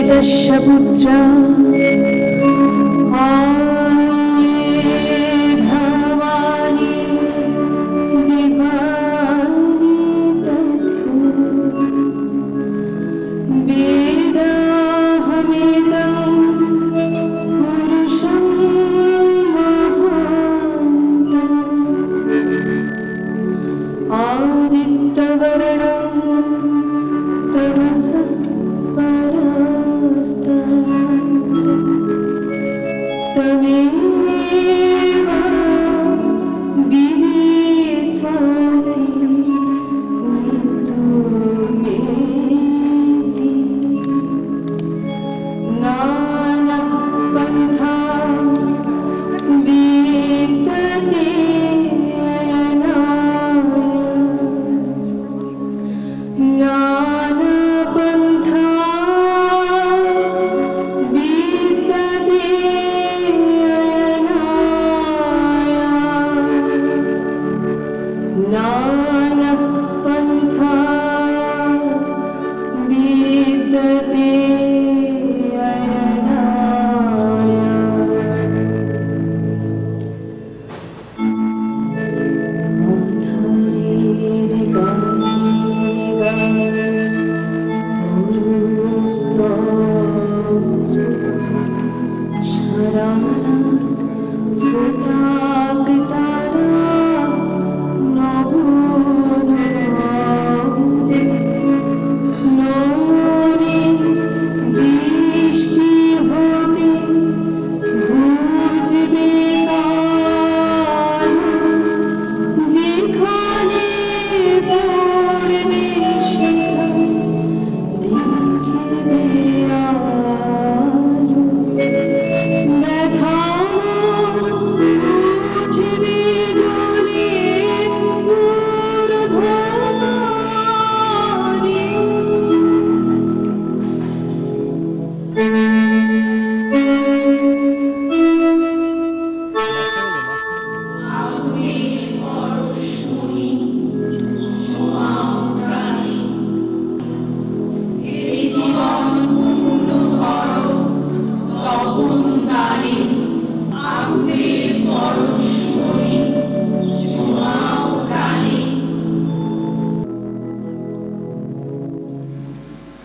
दशपुत्रा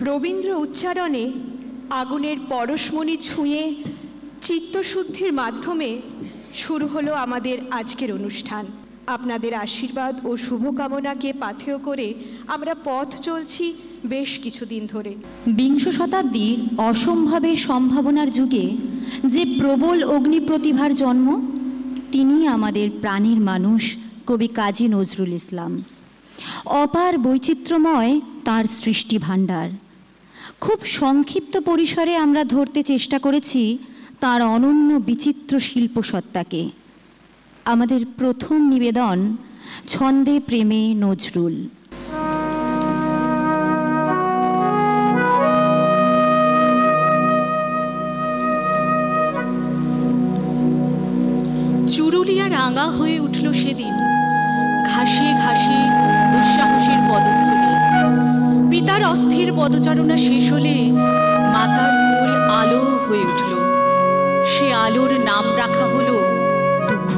রবীন্দ্র উচ্চারণে আগুনের পরশমণি ছুঁয়ে চিত্তশুদ্ধির মাধ্যমে শুরু হলো আমাদের আজকের অনুষ্ঠান। আপনাদের আশীর্বাদ ও শুভকামনাকে পাথেয় করে আমরা পথ চলছি বেশ কিছুদিন ধরে। বিংশ শতাব্দীর অসম্ভবের সম্ভাবনার যুগে যে প্রবল অগ্নি প্রতিভার জন্ম, তিনি আমাদের প্রাণের মানুষ কবি কাজী নজরুল ইসলাম। অপার বৈচিত্র্যময় তার সৃষ্টি ভাণ্ডার। খুব সংক্ষিপ্ত পরিসরে আমরা ধরতে চেষ্টা করেছি তার অনন্য বিচিত্র শিল্পসত্তাকে। আমাদের প্রথম নিবেদন ছন্দে প্রেমে নজরুল। চুরুলিয়া রাঙা হয়ে উঠল সেদিন, ঘাসে ঘাসে দুঃসাহসের পদধ্বনি। পিতার অস্থির পদচারণা শেষ হলে মাতার কোল আলো হয়ে উঠল। সে আলোর নাম রাখা হলো দুঃখ।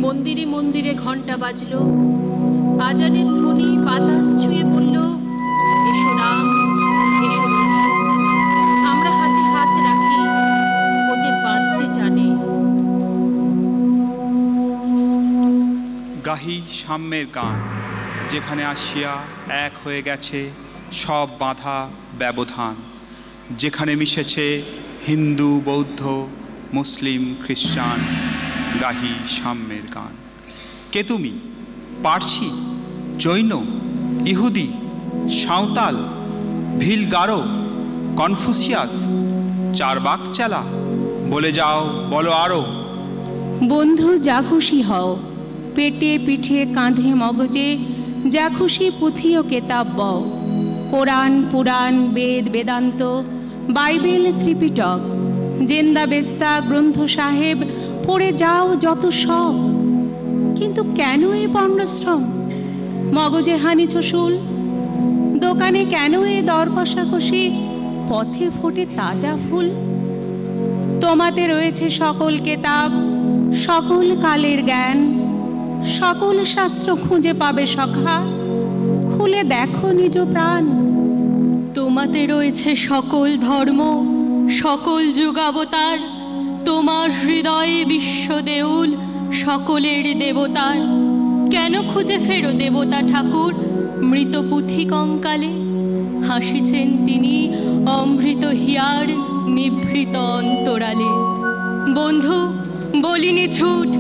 মন্দিরে মন্দিরে ঘণ্টা বাজলো, আজানের ধ্বনি বাতাস ছুঁয়ে বলল, এসো রাম, এসো রাম। আমরা হাতে হাত রাখি, ও যে বাঁধতে জানে। গাহি সাম্যের গান, যেখানে আসিয়া এক হয়ে গেছে সব বাঁধা ব্যবধান, যেখানে মিশেছে হিন্দু, বৌদ্ধ, মুসলিম, খ্রিস্টান। গাহি সাম্যের গান। কে তুমি? পার্সি, জৈন, ইহুদি, সাঁওতাল, ভিল, গারো, কনফুসিয়াস, চারবাক চালা, বলে যাও, বলো আরো। বন্ধু যা খুশি হও, পেটে পিঠে কাঁধে মগজে যা খুশি পুঁথি ও কেতাব বও। কোরআন, পুরাণ, বেদ, বেদান্ত, বাইবেল, ত্রিপিটক, জেন্দা বেস্তা, গ্রন্থ সাহেব পড়ে যাও যত শখ। কিন্তু কেন এই পণ্যশ্রম? মগজে হানিছ শুল, দোকানে কেন এ দর কষাকষি? পথে ফোটে তাজা ফুল। তোমাতে রয়েছে সকল কেতাব, সকল কালের জ্ঞান, সকল শাস্ত্র খুঁজে পাবে সখা, খুলে দেখো নিজ প্রাণ। তোমাতে রয়েছে সকল ধর্ম, সকল যুগাবতার, তোমার হৃদয়ে বিশ্ব দেউল, সকলের দেবতার। কেন খুঁজে ফেরো দেবতা ঠাকুর মৃত পুঁথি কঙ্কালে? হাসিছেন তিনি অমৃত হিয়ার নিভৃত অন্তরালে। বন্ধু বলিনি ছুট,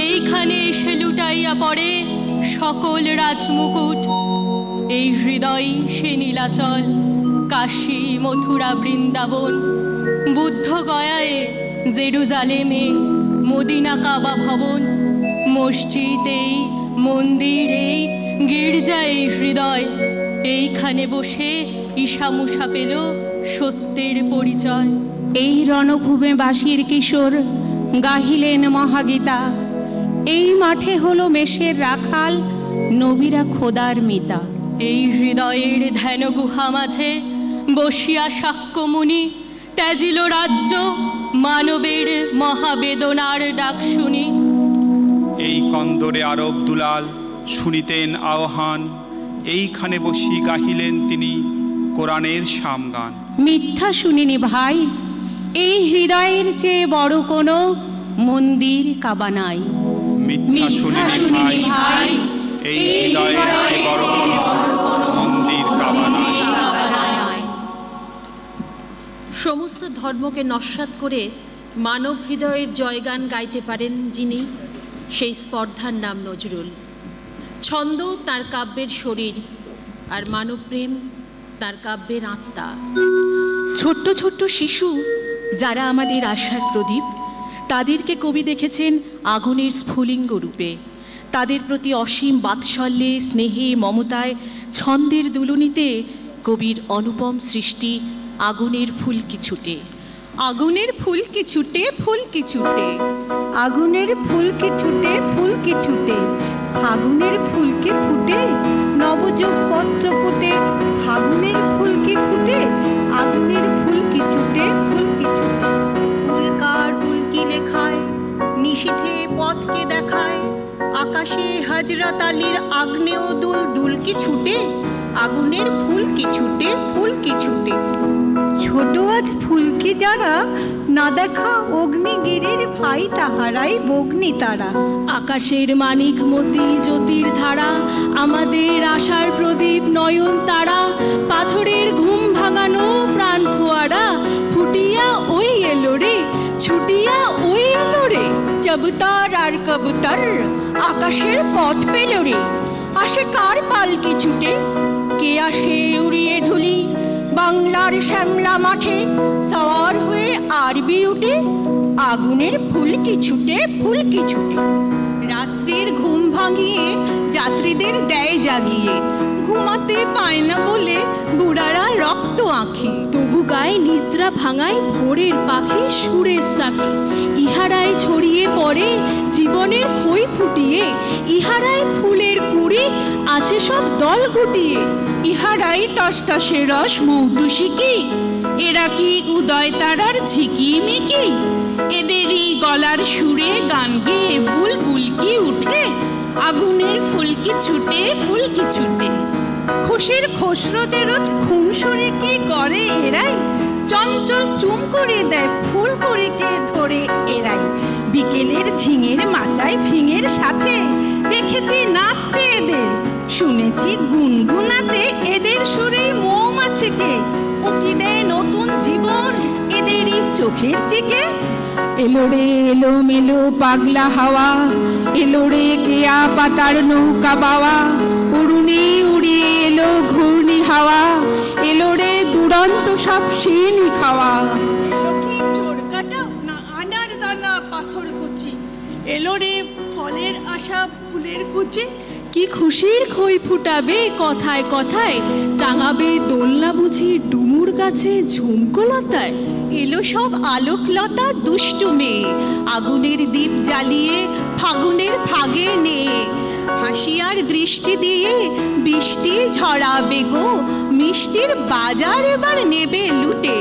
এইখানে এসে লুটাইয়া পড়ে সকল রাজমুকুট। এই হৃদয় সে নীলাচল, কাশী মথুরা বৃন্দাবন, বুদ্ধ গয়ায় জেরুজালেমে মদিনা কাবা ভবন। মসজিদ এই, মন্দির এই, গির্জা এই হৃদয়, এইখানে বসে ঈশামুষা পেল সত্যের পরিচয়। এই রণভূমে বাঁশির কিশোর গাহিলেন মহাগীতা, এই মাঠে হলো মেষের রাখাল, নবীরা খোদার মিতা। এই হৃদয়ের ধ্যান গুহা মাঝে বসিয়া সাক্ষ্যমুনি, ত্যাজিল রাজ্য মানবের মহাবেদনার ডাক শুনি। এই কন্দরে আরব দুলাল শুনিতেন আহ্বান, এইখানে বসি গাহিলেন তিনি কোরআনের সামগান। মিথ্যা শুনিনি ভাই, এই হৃদয়ের চেয়ে বড় কোনো মন্দির কাবা নাই। মিথ্যা শুনিনি ভাই, এই হৃদয়ের চেয়ে বড় কোনো মন্দির কাবা নাই। সমস্ত ধর্মকে নস্যাৎ করে মানব হৃদয়ের জয়গান গাইতে পারেন যিনি, সেই স্পর্ধার নাম নজরুল। ছন্দ তার কাব্যের শরীর, আর মানব প্রেম তার কাব্যের আত্মা। ছোট্ট ছোট্ট শিশু যারা আমাদের আশার প্রদীপ, তাদেরকে কবি দেখেছেন আগুনের স্ফুলিঙ্গ রূপে। তাদের প্রতি অসীম বাৎসল্যে, স্নেহে, মমতায়, ছন্দের দুলুনিতে কবির অনুপম সৃষ্টি আগুনের ফুলকি ছুটে। আগুনের ফুলকি ছুটে, ফুলকি ছুটে, আগুনের ফুলকি ছুটে, ফুলকি ছুটে, ফাগুনের ফুলকি ফুটে, নবযুগ পত্র ফুটে, ফাগুনের ফুলকি ফুটে, আগুনের ফুলকি ছুটে, ফুলকি ছুটে। ফুলকার ফুলকি লেখায় নিশীথে পথকে দেখায়, আকাশে হযরত আলীর আগ্নেয় দুল দুলকি ছুটে, আগুনের ফুলকি ছুটে, ফুলকি ছুটে। ছোট আজ ফুলকি যারা, না দেখা অগ্নিগিরির ভাই তাহারাই বগ্নি তারা। আকাশের মানিক মতি জ্যোতির ধারা, আমাদের আশার প্রদীপ নয়ন তারা। পাথরের ঘুম ভাঙানো প্রাণ ফোয়ারা, ফুটিয়া ওই এলো রে, ছুটিয়া ওই এলো রে। কবুতর আর কবুতর আকাশের পথ পেল রে, আসে কার পালকি ছুটে, কে আসে উড়িয়ে ধুলি বাংলার শ্যামলা মাঠে, সওয়ার হয়ে আরবি উঠে, আগুনের ফুলকি ছুটে, ফুলকি ছুটে। রাত্রির ঘুম ভাঙিয়ে যাত্রীদের দেয় জাগিয়ে, ঘুমাতে পায় না বলে বুড়ারা রক্ত আঁখি। তবু গায়ে নিদ্রা ভাঙায় ভোরের পাখি সুরের সাথে, ইহারাই ছড়িয়ে পড়ে জীবনের খই ফুটিয়ে। ইহারাই ফুলের কুড়ি আছে সব দল গুটিয়ে, ইহারাই টসটসে রস মৌটুসিকি, এরা কি উদয় তারার ঝিকিমিকি। এদেরই গলার সুরে গান গেয়ে বুলবুল কি উঠে, আগুনের ফুলকি ছুটে, ফুলকি ছুটে। খুশির খসরো যে রোজ খুনসুরি কি করে এরাই, চঞ্চল চুম করে দেয় ফুল করে কে ধরে এরাই। বিকেলের ঝিঙের মাচায় ফিঙের সাথে দেখেছি নাচতে এদের, শুনেছি গুনগুনাতে এদের সুরে মৌমাছিকে। উকি দেয় নতুন জীবন এদেরই চোখের চিকে। এলো রে এলো মেলো পাগলা হাওয়া, এলো রে কেয়া পাতার নৌকা বাওয়া। উড়ুনি উড়িয়ে এলো ঘূর্ণি হাওয়া, এলো রে দুরন্ত সব শিনি খাওয়া। এলো কি চোর কাটা না আনার দানা পাথর কুচি, এলো রে ফলের আশা ফুলের কুচি। কি খুশির খই ফুটাবে কথায় কথায়, টাঙাবে দোলনা বুঝি ডুমুর গাছে ঝুমকোলতায়। এলো সব আলোকলতা দুষ্টু মেয়ে, আগুনের দীপ জ্বালিয়ে ফাগুনের ফাগে নিয়ে। হাসিয়ার দৃষ্টি দিয়ে বৃষ্টি ঝরাবে গো, মিষ্টির বাজার এবার নেবে লুটে।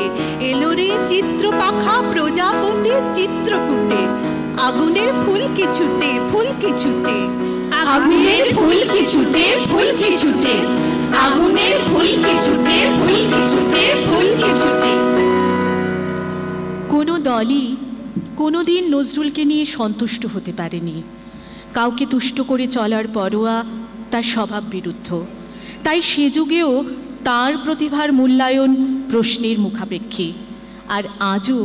এলো রে চিত্রপাখা প্রজাপতি চিত্রকূটে, আগুনের ফুলকি ছুটে ফুলকি ছুটে, আগুনের ফুলকি ছুটে ফুলকি ছুটে, আগুনের ফুলকি ছুটে ফুলকি ছুটে ফুলকি ছুটে। কোনো দলই কোনোদিন নজরুলকে নিয়ে সন্তুষ্ট হতে পারেনি। কাউকে তুষ্ট করে চলার পরোয়া তার স্বভাব বিরুদ্ধ। তাই সে যুগেও তার প্রতিভার মূল্যায়ন প্রশ্নের মুখাপেক্ষী। আর আজও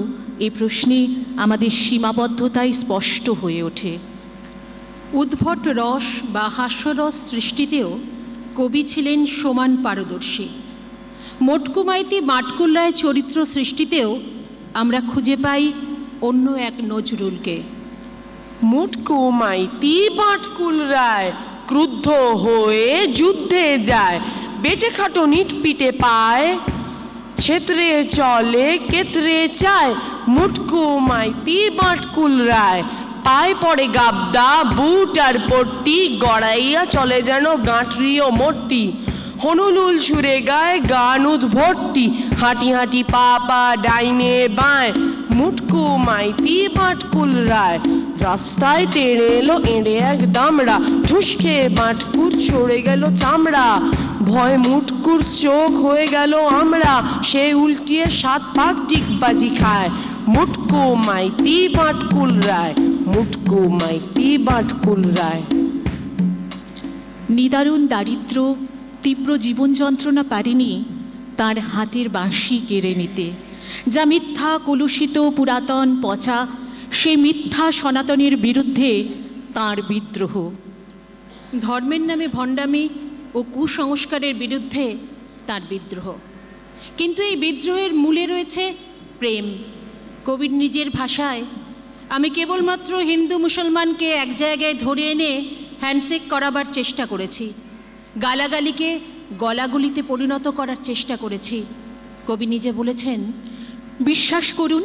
এ প্রশ্নে আমাদের সীমাবদ্ধতাই স্পষ্ট হয়ে ওঠে। উদ্ভট রস বা হাস্যরস সৃষ্টিতেও কবি ছিলেন সমান পারদর্শী। মটকু মাইতি মাটকুল রায় চরিত্র সৃষ্টিতেও আমরা খুঁজে পাই অন্য এক নজরুলকে। মুটকু মাইতি মাটকুল রায় ক্রুদ্ধ হয়ে যুদ্ধে যায়, বেটে খাটো নিট পিটে পায়, ছেত্রে চলে কেতরে চায়, মুটকু মাইতি মাটকুল রায়। পায়ে পড়ে গাবদা বুট আর পট্টি, গড়াইয়া চলে যেন গাঁটরিও মোট্টি, হনুলুল সুরে গায় গান উদ্ভট্টি, হাঁটি হাঁটি পা পা ডাইনে বাঁয়, মুটকু মাইতি মাটকুল রায়। রাস্তায় তেড়ে এলো এঁড়ে এক দামড়া, ঠুস খেয়ে মাটকুর চড়ে গেল চামড়া, ভয় মুটকুর চোখ হয়ে গেল আমরা, সে উল্টিয়ে 7 পাক টিকবাজি খায়, মুটকু মাইতি মাটকুল রায়, মুটকু মাইতি মাটকুল রায়। নিদারুণ দারিদ্র তীব্র জীবন যন্ত্রণা পারেনি তার হাতের বাঁশি কেড়ে নিতে। যা মিথ্যা কলুষিত পুরাতন পচা, সে মিথ্যা সনাতনের বিরুদ্ধে তার বিদ্রোহ। ধর্মের নামে ভণ্ডামি ও কুসংস্কারের বিরুদ্ধে তার বিদ্রোহ। কিন্তু এই বিদ্রোহের মূলে রয়েছে প্রেম। কবির নিজের ভাষায়, আমি কেবলমাত্র হিন্দু মুসলমানকে এক জায়গায় ধরে এনে হ্যান্ডশেক করাবার চেষ্টা করেছি, গালাগালিকে গলাগুলিতে পরিণত করার চেষ্টা করেছি। কবি নিজে বলেছেন, বিশ্বাস করুন,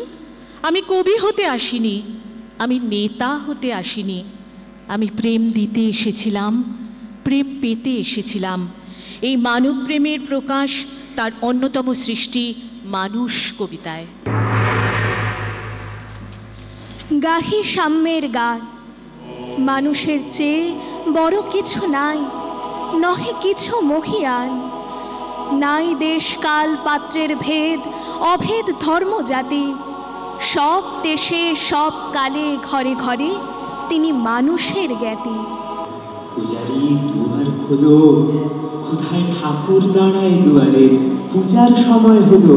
আমি কবি হতে আসিনি, আমি নেতা হতে আসিনি, আমি প্রেম দিতে এসেছিলাম, প্রেম পেতে এসেছিলাম। এই মানব প্রেমের প্রকাশ তার অন্যতম সৃষ্টি মানুষ কবিতায়। গাহি সাম্যের গান, মানুষের চেয়ে বড় কিছু নাই, নহে কিছু মহিয়ান। নাই দেশ কাল পাত্রের ভেদ, অভেদ ধর্ম জাতি, সব দেশে সব কালে ঘরে ঘরে তিনি মানুষের জ্ঞাতি। পূজারি দুয়ার খোলো, কোথায় ঠাকুর দাঁড়ায় দুয়ারে, পূজার সময় হলো।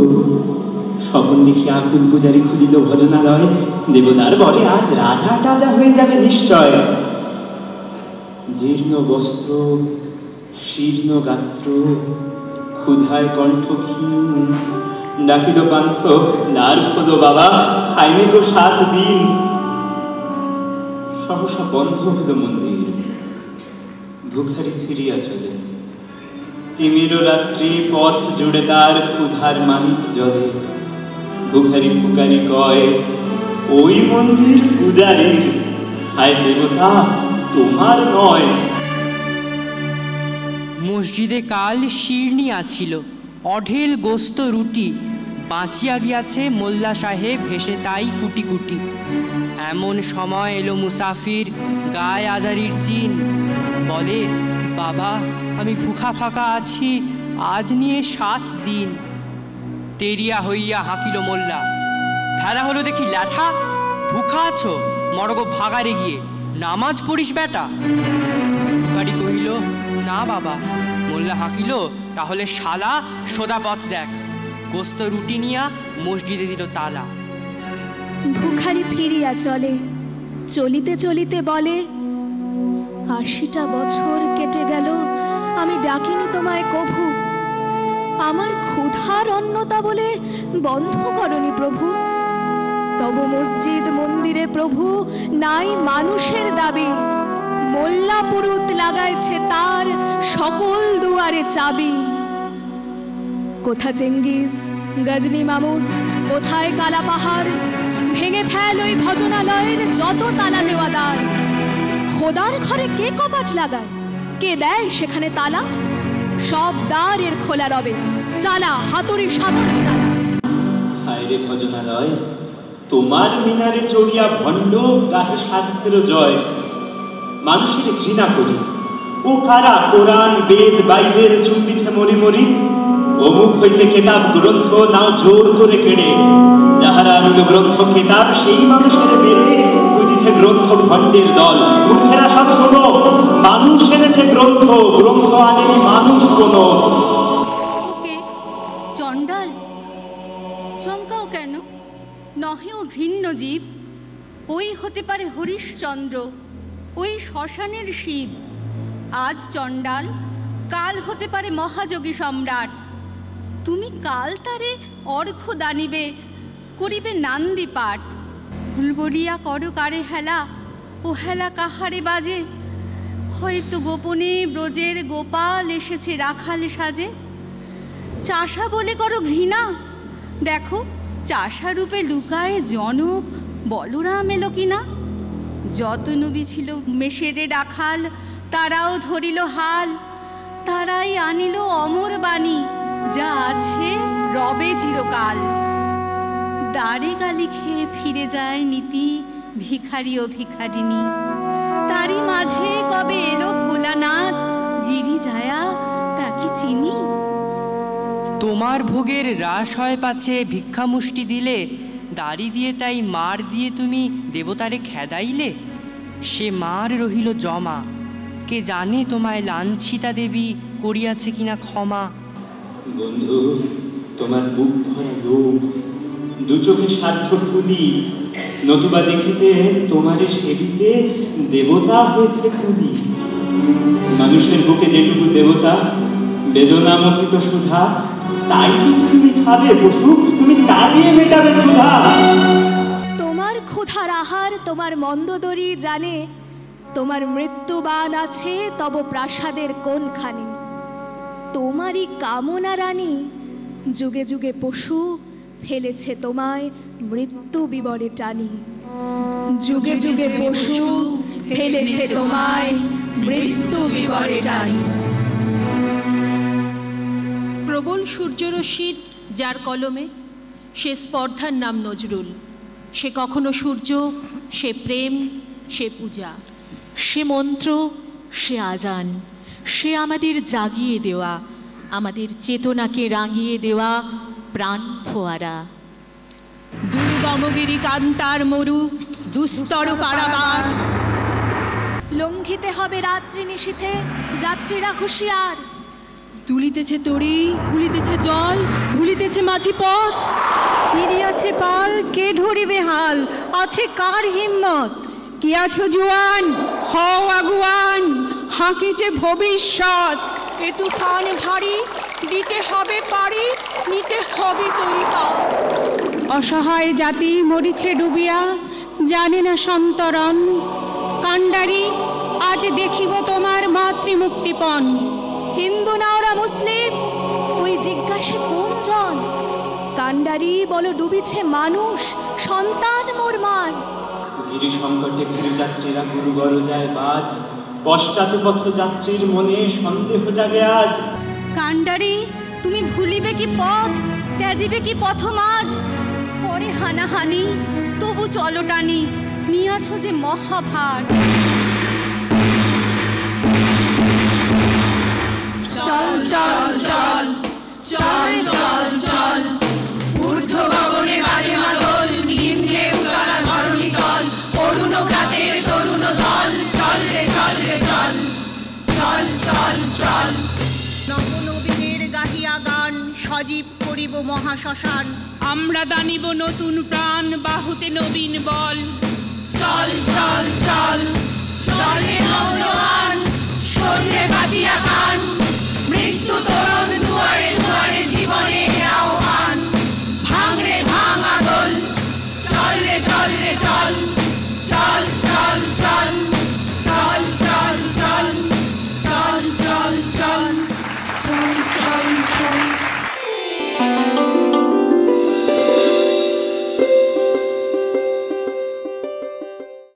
স্বপন লিখে আকুল পূজারি খুলিল ভজনালয়, দেবতার বরে আজ রাজা টাজা হয়ে যাবে নিশ্চয়। জীর্ণ বস্ত্র শীর্ণ গাত্র, ক্ষুধায় কণ্ঠ ক্ষীণ, ডাকিল পান্থ দ্বার খোলো বাবা, খাইনি তো 7 দিন। সহসা বন্ধ হলো মন্দির, ভিখারি ফিরিয়া চলে। তিমির রাত্রি পথ জুড়ে তার ক্ষুধার মানিক জলে। ভিখারি ফুকারি কয়, ওই মন্দির পূজারীর, হায় দেবতা তোমার নয়। মসজিদে কাল শিরনি আছিল, অঢেল গোস্ত রুটি, বাঁচিয়া গিয়াছে মোল্লা সাহেব হেসে তাই কুটি কুটি। এমন সময় এলো মুসাফির, গায়ে আজারির চিন, বলে, বাবা আমি ভুখা ফাঁকা আছি, আজ নিয়ে 7 দিন। তেরিয়া হইয়া হাঁকিল মোল্লা, ফেরা হলো দেখি ল্যাঠা, ভুখা আছো মরগো ভাগারে গিয়ে, নামাজ পড়িস বেটা। ভিখারি কহিল, না বাবা। মোল্লা হাঁকিল, তাহলে শালা সোদা পথ দেখ। গোস্ত রুটি নিয়া মসজিদে দিল তালা। ভিখারি ফিরিয়া চলে, চলিতে চলিতে বলে, 80টা বছর কেটে গেল, আমি ডাকিনি তোমায় কভু। আমার ক্ষুধার অন্নতা বলে বন্ধ করনি প্রভু। তব মসজিদ মন্দিরে প্রভু নাই মানুষের দাবি, মোল্লা পুরুত লাগাইছে তার সকল দুয়ারে চাবি। কোথা চেঙ্গিস গজনী মামুন, কোথায় কালা পাহাড়, ভেঙে ফেল ওই ভজনালয়ের যত তালা দেওয়া দ্বার। খোদার ঘরে কে কপাট লাগায়, কে দেয় সেখানে তালা? সব দ্বার এর খোলা রবে, চালা হাতুড়ি সাবল চালা। হায় রে ভজনালয়, তোমার মিনারে চড়িয়া ভণ্ড গাহে স্বার্থের জয়। মানুষের ঘৃণা করি, ও কারা কোরআন বেদ বাইবেল চুম্বিছে মরি মরি। অমুক হইতে কেতাব গ্রন্থ নাও জোর করে কেড়ে, যাহারা আনিল গ্রন্থ কেতাব সেই মানুষের মেরে বুঝিছে গ্রন্থ ভণ্ডের দল। মূর্খেরা সব শোনো, মানুষ এনেছে গ্রন্থ, গ্রন্থ আনেনি মানুষ কোনো। চণ্ডাল চমকাও কেন? নহে ও ভিন্ন জীব, ওই হতে পারে হরিশ্চন্দ্র, ওই শ্মশানের শিব। আজ চণ্ডাল, কাল হতে পারে মহাযোগী সম্রাট। তুমি কাল তারে অর্ঘ্য দানিবে, করিবে নান্দি পাঠ। ভুলবরিয়া করো কারে হেলা, ও হেলা কাহারে বাজে। হয়তো গোপনে ব্রজের গোপাল এসেছে রাখাল সাজে। চাষা বলে করো ঘৃণা, দেখো চাষা রূপে লুকায় জনক বলরাম এলো কিনা। যত নবী ছিল মেশেরে রাখাল, তারাও ধরিল হাল। তারাই আনিল অমর বাণী, যা আছে রবে চিরকাল। দাড়ি গালি খেয়ে ফিরে যায় নীতি, ভিখারি ও ভিখারিনী। তারই মাঝে কবে এলো ভোলানাথ, গিরি যায়া তা কি চিনি। তোমার ভোগের হ্রাস হয় পাছে ভিক্ষা মুষ্টি দিলে, দাড়ি দিয়ে তাই মার দিয়ে তুমি দেবতারে খেদাইলে। সে মার রহিল জমা, কে জানে তোমায় লাঞ্ছিতা দেবী করিয়াছে কিনা ক্ষমা। বন্ধু, তোমার বুক ভরা লোভ, দু চোখে স্বার্থ ফুলি, নতুবা দেখিতে তোমারে সেবিতে দেবতা হয়েছে কুলি। মানুষের বুকে যেটুকু দেবতা, বেদনা মথিত সুধা, তাই তুমি খাবে পশু, তুমি তা দিয়ে মেটাবে ক্ষুধা। তোমার ক্ষুধার আহার তোমার মন্দোদরী জানে, তোমার মৃত্যুবান আছে তব প্রাসাদের কোনখানে। তোমারই কামনা রানী, যুগে যুগে পশু ফেলেছে তোমায় মৃত্যু বিবরে টানি। যুগে যুগে পশু ফেলেছে তোমায় মৃত্যু বিবরে টানি। প্রবল সূর্যরশ্মির যার কলমে, সে স্পর্ধার নাম নজরুল। সে কখনো সূর্য, সে প্রেম, সে পূজা, সে মন্ত্র, সে আজান, সে আমাদের জাগিয়ে দেওয়া, আমাদের চেতনাকে রাঙিয়ে দেওয়া প্রাণ ফোয়ারা। দুর্গমগিরি কান্তার মরু, দুস্তর পারাবার। লঙ্ঘিতে হবে রাত্রি নিশীথে, যাত্রীরা হুঁশিয়ার। তুলিতেছে তরি, ভুলিতেছে জল, ভুলিতেছে মাঝি পথ। ছিড়িয়াছে পাল, কে ধরিবে হাল, আছে কার হিম্মত। কি আছো জুয়ান, হও আগুয়ান, হাঁকিছে ভবিষ্যৎ। এ তুফান ভারী, দিতে হবে পারি, নিতে হবে তরি পার। অসহায় জাতি মরিছে ডুবিয়া, জানে না সন্তরণ। কাণ্ডারি, আজ দেখিব তোমার মাতৃমুক্তিপণ। হিন্দু না ওরা মুসলিম, ওই জিজ্ঞাসে কোনজন। কাণ্ডারি বলো ডুবিছে মানুষ, সন্তান মোর মান। গিরি সংকটে গিরিযাত্রীরা গুরুবর যায় বাজ, পশ্চাৎপথ যাত্রীর মনে সন্দেহ জাগে আজ। কাণ্ডারি, তুমি ভুলিবে কি পথ, ত্যাজিবে কি পথমাজ। পরে হানাহানি, তবু চলো টানি, নিয়াছো যে মহাভার। চল চল চল চল চল চল, ঊর্ধ্ব গগনে বাজে মাদল, নিম্নে উতলা ধরণী তল। অরুণ প্রাতের তরুণ দল, চল রে চল রে চল, চল চল চল। নবনবীনের গাহিয়া গান, সজীব করিব মহাশ্মশান। আমরা দানিব নতুন প্রাণ, বাহুতে নবীন বল। চল চল চল চল রে